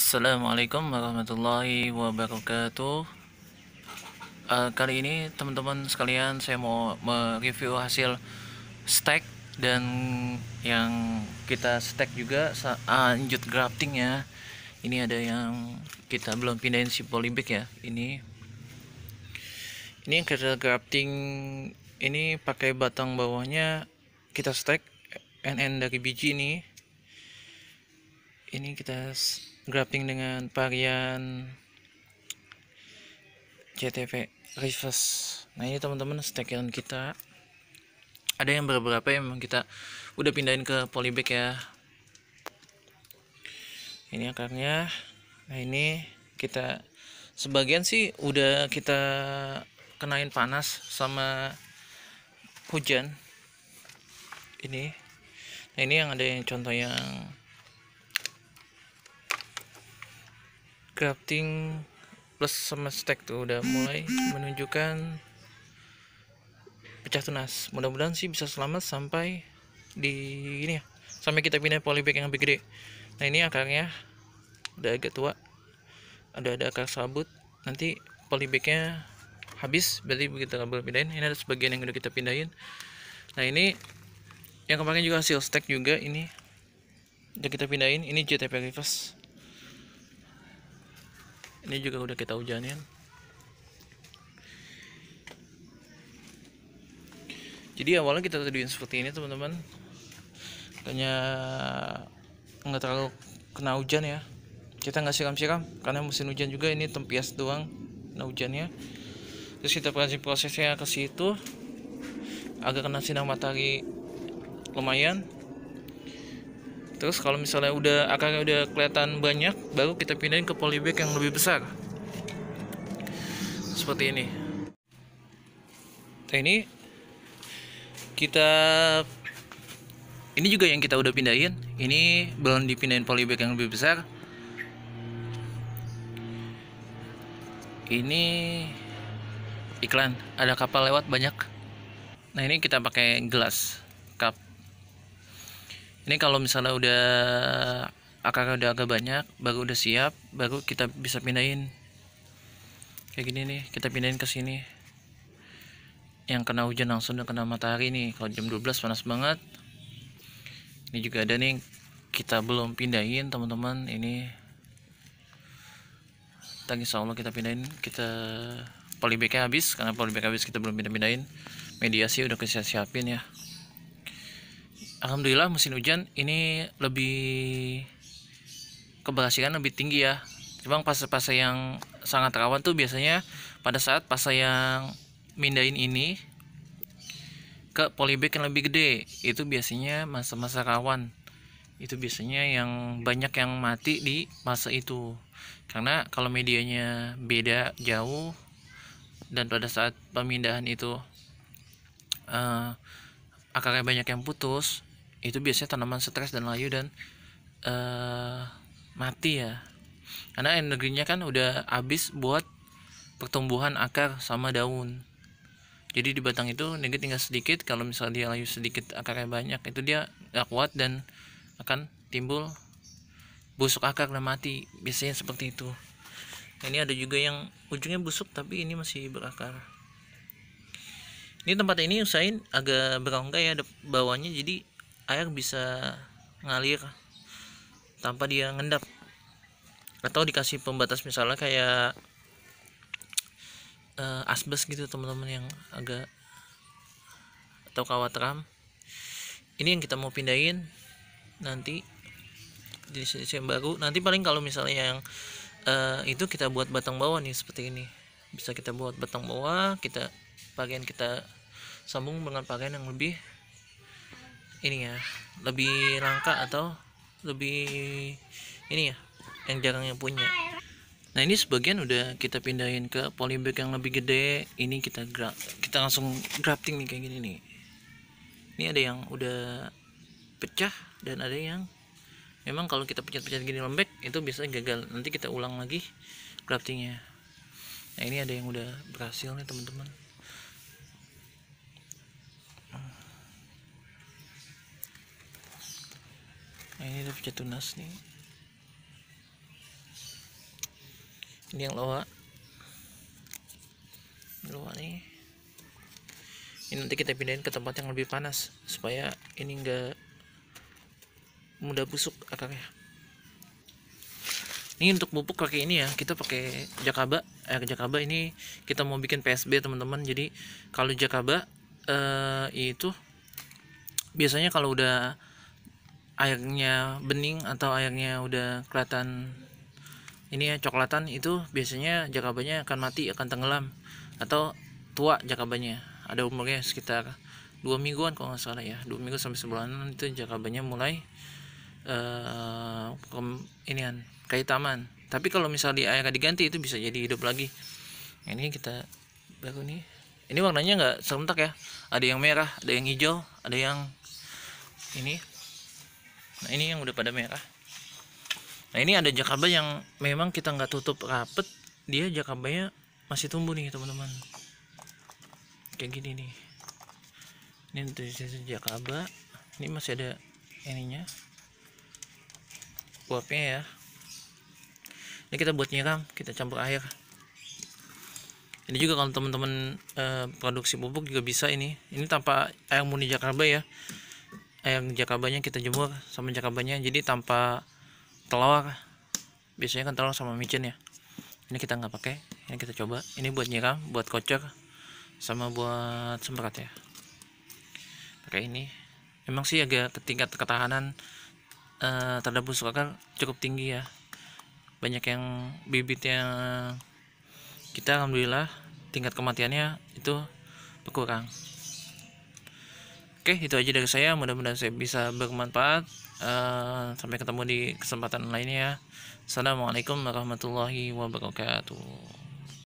Assalamualaikum warahmatullahi wabarakatuh. Kali ini teman-teman sekalian saya mau mereview hasil stack dan yang kita stack juga lanjut grafting ya. Ini ada yang kita belum pindahin si polybag ya. Ini yang kita grafting ini pakai batang bawahnya kita stack NN dari biji ini. Ini kita grafting dengan varian CTV reverse. Nah ini teman-teman stackan kita ada yang beberapa yang memang kita udah pindahin ke polybag ya. Ini akarnya. Nah ini kita sebagian sih udah kita kenain panas sama hujan ini. Nah ini yang ada yang contoh yang grafting plus sama stack tuh udah mulai menunjukkan pecah tunas. Mudah-mudahan sih bisa selamat sampai di ini ya, sampai kita pindah polybag yang lebih gede. Nah ini akarnya udah agak tua, ada akar sabut. Nanti polybagnya habis, berarti kita nggak boleh pindahin. Ini ada sebagian yang udah kita pindahin. Nah ini yang kemarin juga hasil stack juga, ini udah kita pindahin. Ini JTP reverse, ini juga udah kita hujanin. Jadi awalnya kita tuduhin seperti ini teman-teman, kayaknya nggak terlalu kena hujan ya, kita nggak siram-siram karena musim hujan juga, ini tempias doang kena hujannya. Terus kita prosesnya ke situ agak kena sinar matahari lumayan. Terus kalau misalnya udah akarnya udah kelihatan banyak, baru kita pindahin ke polybag yang lebih besar seperti ini. Nah ini juga yang kita udah pindahin, ini belum dipindahin polybag yang lebih besar. Ini iklan ada kapal lewat banyak. Nah ini kita pakai gelas cup. Ini kalau misalnya udah akarnya udah agak banyak, baru udah siap, baru kita bisa pindahin kayak gini nih. Kita pindahin ke sini. Yang kena hujan langsung udah kena matahari nih. Kalau jam 12 panas banget. Ini juga ada nih, kita belum pindahin teman-teman. Ini tadi insya Allah kita pindahin. Kita polybagnya habis, karena polybag habis kita belum pindahin. Mediasi udah kita siapin ya. Alhamdulillah musim hujan ini lebih keberhasilan lebih tinggi ya. Cuma fase-fase yang sangat rawan tuh biasanya pada saat fase yang mindahin ini ke polybag yang lebih gede, itu biasanya masa-masa rawan. Itu biasanya yang banyak yang mati di masa itu, karena kalau medianya beda jauh dan pada saat pemindahan itu akarnya banyak yang putus, itu biasanya tanaman stres dan layu dan mati ya, karena energinya kan udah habis buat pertumbuhan akar sama daun. Jadi di batang itu energi tinggal sedikit. Kalau misalnya dia layu sedikit akarnya banyak, itu dia gak kuat dan akan timbul busuk akar dan mati, biasanya seperti itu. Nah, ini ada juga yang ujungnya busuk tapi ini masih berakar. Ini tempat ini usahain agak berongga ya bawahnya, jadi air bisa ngalir tanpa dia ngendap, atau dikasih pembatas misalnya kayak asbes gitu teman-teman, yang agak, atau kawat ram. Ini yang kita mau pindahin nanti di sisi yang baru. Nanti paling kalau misalnya yang itu kita buat batang bawah nih seperti ini, bisa kita buat batang bawah, kita bagian kita sambung dengan pakaian yang lebih ini ya, lebih langka atau lebih ini ya, yang jarang yang punya. Nah ini sebagian udah kita pindahin ke polybag yang lebih gede. Ini kita langsung grafting nih kayak gini nih. Ini ada yang udah pecah dan ada yang memang kalau kita pencet-pencet gini lembek, itu bisa gagal. Nanti kita ulang lagi graftingnya. Nah ini ada yang udah berhasil nih teman-teman. Nah ini udah pecah tunas nih. Ini yang loa nih. Ini nanti kita pindahin ke tempat yang lebih panas supaya ini enggak mudah busuk akarnya. Ini untuk pupuk pakai ini ya, kita pakai Jakaba. Jakaba ini kita mau bikin PSB teman-teman. Jadi kalau Jakaba itu biasanya kalau udah airnya bening atau airnya udah kelihatan ini ya coklatan, itu biasanya Jakabanya akan mati, akan tenggelam atau tua Jakabanya. Ada umurnya sekitar 2 mingguan kalau nggak salah ya, 2 minggu sampai sebulanan itu Jakabanya mulai inian kehitaman. Tapi kalau misal di air diganti itu bisa jadi hidup lagi. Ini kita baru nih, ini warnanya nggak serentak ya, ada yang merah, ada yang hijau, ada yang ini. Nah ini yang udah pada merah. Nah ini ada Jakaba yang memang kita nggak tutup rapet, dia Jakabanya masih tumbuh nih teman-teman, kayak gini nih. Ini dari Jakaba, ini masih ada ininya, uapnya ya. Ini kita buat nyiram, kita campur air. Ini juga kalau teman-teman produksi pupuk juga bisa ini tanpa air murni Jakaba ya. Air Jakabanya kita jemur sama Jakabanya, jadi tanpa telur. Biasanya kan telur sama micin ya. Ini kita nggak pakai, ini kita coba. Ini buat nyiram, buat kocer, sama buat semprot ya. Pakai ini. Memang sih agak tingkat ketahanan terhadap busuk akar cukup tinggi ya. Banyak yang bibitnya kita alhamdulillah tingkat kematiannya itu berkurang. Oke, itu aja dari saya, mudah-mudahan saya bisa bermanfaat. Sampai ketemu di kesempatan lainnya. Assalamualaikum warahmatullahi wabarakatuh.